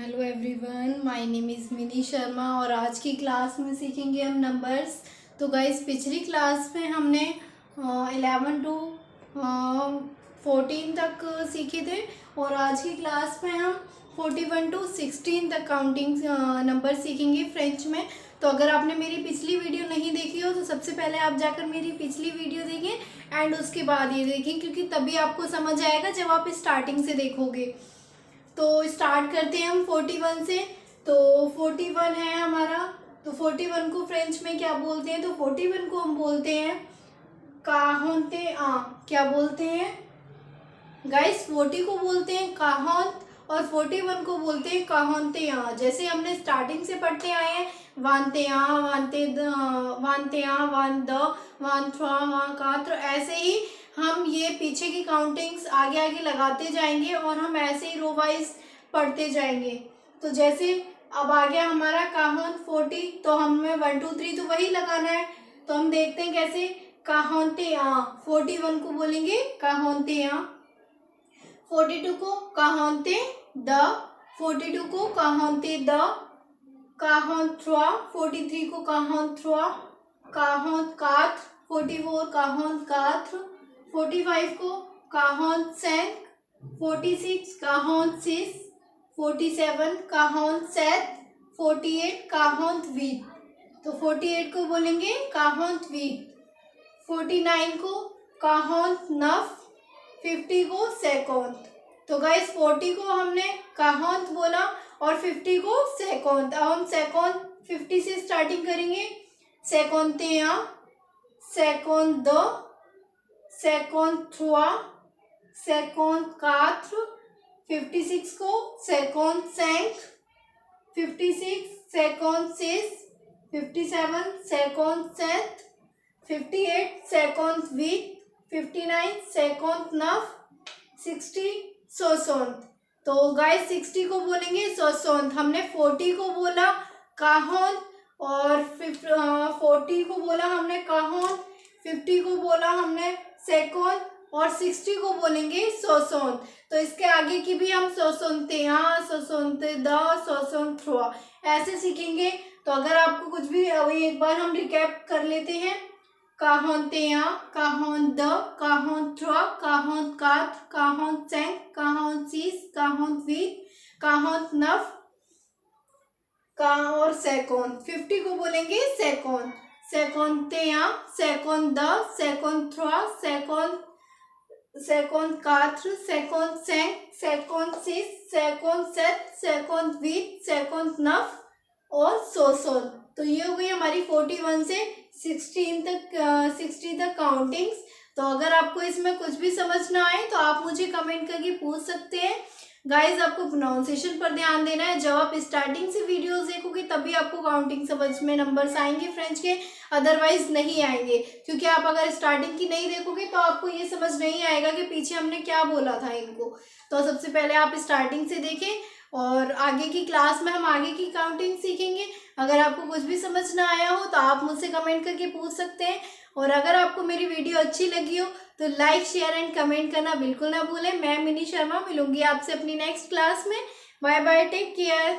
Hello everyone, my name is mini Sharma और आज की क्लास में सीखेंगे हम नंबर्स। तो गाइस, पिछली क्लास में हमने 11 टू 14 तक सीखे थे और आज की क्लास में हम 41 टू 16 तक काउंटिंग नंबर सीखेंगे फ्रेंच में। तो अगर आपने मेरी पिछली वीडियो नहीं देखी हो तो सबसे पहले आप जाकर मेरी पिछली वीडियो देखें एंड उसके बाद ये देखें, क्योंकि तभी आपको समझ आएगा जब आप स्टार्टिंग से देखोगे। तो स्टार्ट करते हैं हम 41 से। तो 41 है हमारा। तो 41 को फ्रेंच में क्या बोलते हैं? तो 41 को हम बोलते हैं काहोंते आ। क्या बोलते हैं गाइस? 40 को बोलते हैं काहोंत और 41 को बोलते हैं काहोंते आ। जैसे हमने स्टार्टिंग से पढ़ते आए हैं, वानते आ, वानते आ, वान द, वान थ्रा, वान कात्र, ऐसे ही हम ये पीछे की काउंटिंग्स आगे आगे लगाते जाएंगे और हम ऐसे ही रो वाइज पढ़ते जाएंगे। तो जैसे अब आ गया हमारा काहोन 40, तो हमें 1 2 3 तो वही लगाना है। तो हम देखते हैं कैसे। काहोंते आ, 41 को बोलेंगे काहोंते आ, 42 को काहोंते द, 42 को काहोंते द, काहोन थ्रा, 43 को काहोन थ्रा, काहोन काथ, 44 काहोन काथ, 45 को काहोन सेंक, 46 काहोन सिस, 47 काहोन सेथ, 48 काहोन वीट। तो 48 को बोलेंगे काहोन वीट, 49 को काहोन नफ, 50 को सेकोंत। तो गाइस 40 को हमने काहोंत बोला और 50 को सेकोंत। अब हम सेकोंत 50 से स्टार्टिंग करेंगे। सेकोंते आ, सेकोंत दो, सेकोंत थ्रा, सेकोंत कात्र, 56 को सेकोंत सेंक, 56 सेकोंत सिस, 57 सेकोंत सेथ, 58 सेकोंत वीट, 59 सेकोंत नफ, 60 सोसोंत। तो गाइस 60 को बोलेंगे सोसोंत। हमने 40 को बोला काहोन और 40 को बोला हमने काहोन, 50 को बोला हमने सेकोंत और 60 को बोलेंगे सोसोंत। तो इसके आगे की भी हम सोसोंते यहाँ, सोसोंते द, सोसोंत थ्रा ऐसे सीखेंगे। तो अगर आपको कुछ भी, अभी एक बार हम रिकैप कर लेते हैं। काहोंते यहाँ, काहोन द, काहोन थ्रा, काहोन काथ, काहोन सेंक, काहोन सीस, काहोन वीट, काहोन नफ, का और सेकोंत। 50 को बोलेंगे सेकोंत, सेकोंते यहाँ, सेकोंत द, सेकोंत थ्रा, सेकोंत कात्र, सेकोंत सेंक, सेकोंत सिस, सेकोंत सेथ, सेकोंत वीट, सेकोंत नफ और सोसोन। तो ये हो गई हमारी 41 से 16 तक 60 तक काउंटिंग्स। तो अगर आपको इसमें कुछ भी समझ ना आए तो आप मुझे कमेंट करके पूछ सकते हैं। गाइज, आपको प्रोनाउंसिएशन पर ध्यान देना है। जब आप स्टार्टिंग से वीडियोस देखोगे तभी आपको काउंटिंग समझ में नंबर्स आएंगे फ्रेंच के, अदरवाइज नहीं आएंगे। क्योंकि आप अगर स्टार्टिंग की नहीं देखोगे तो आपको ये समझ नहीं आएगा कि पीछे हमने क्या बोला था इनको। तो सबसे पहले आप स्टार्टिंग से देखें और आगे की क्लास में हम आगे की काउंटिंग सीखेंगे। अगर आपको कुछ भी समझ ना आया हो तो आप मुझसे कमेंट करके पूछ सकते हैं। और अगर आपको मेरी वीडियो अच्छी लगी हो तो लाइक, शेयर एंड कमेंट करना बिल्कुल ना भूलें। मैं मिनी शर्मा मिलूंगी आपसे अपनी नेक्स्ट क्लास में। Bye bye, take care.